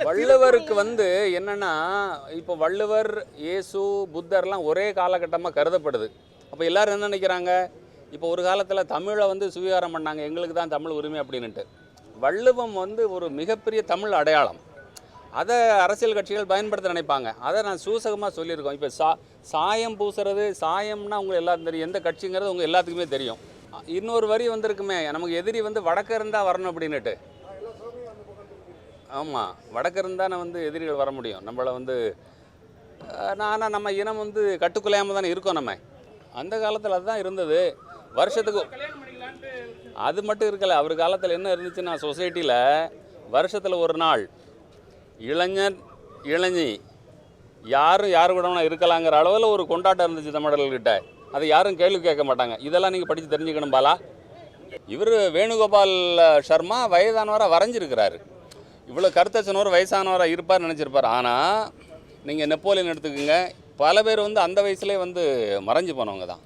வள்ளுவருக்கு என்னன்னா, இப்போ வள்ளுவர், இயேசு, புத்தர்லாம் ஒரே காலகட்டமாக கருதப்படுது. அப்போ எல்லாரும் என்ன நினைக்கிறாங்க, இப்போ ஒரு காலத்தில் தமிழை சுவீகாரம் பண்ணாங்க, எங்களுக்கு தான் தமிழ் உரிமை அப்படின்ட்டு. வள்ளுவம் ஒரு மிகப்பெரிய தமிழ் அடையாளம். அதை அரசியல் கட்சிகள் பயன்படுத்த நினைப்பாங்க. அதை நான் சூசகமாக சொல்லியிருக்கோம். இப்போ சாயம் பூசுறது, சாயம்னா உங்களுக்கு எல்லாரும் தெரியும், எந்த கட்சிங்கிறது உங்கள் எல்லாத்துக்குமே தெரியும். இன்னொரு வரி வந்திருக்குமே, நமக்கு எதிரி வடக்க இருந்தால் வரணும் அப்படின்னுட்டு. ஆமாம், வடக்கு இருந்தால் எதிரிகள் வர முடியும். நம்மளை ஆனால் நம்ம இனம் கட்டுக்குலையாமல் தானே இருக்கோம். நம்ம அந்த காலத்தில் அதுதான் இருந்தது. வருஷத்துக்கு அது மட்டும் இருக்கலை. அவர் காலத்தில் என்ன இருந்துச்சுன்னா, சொசைட்டியில் வருஷத்தில் ஒரு நாள் இளைஞர் இளைஞி யாரும் யாரு கூட இருக்கலாங்கிற அளவில் ஒரு கொண்டாட்டம் இருந்துச்சு தமிழர்கள்கிட்ட. அதை யாரும் கேள்வி கேட்க மாட்டாங்க. இதெல்லாம் நீங்கள் படித்து தெரிஞ்சுக்கணும் பாலா. இவர் வேணுகோபால் சர்மா வயதானவராக வரைஞ்சிருக்கிறாரு. இவ்வளோ கருத்தச்சனவர் வயசானவராக இருப்பார் நினச்சிருப்பார். ஆனால் நீங்கள் நெப்போலியன் எடுத்துக்கோங்க, பல பேர் அந்த வயசுலேயே மறைஞ்சு போனவங்க தான்.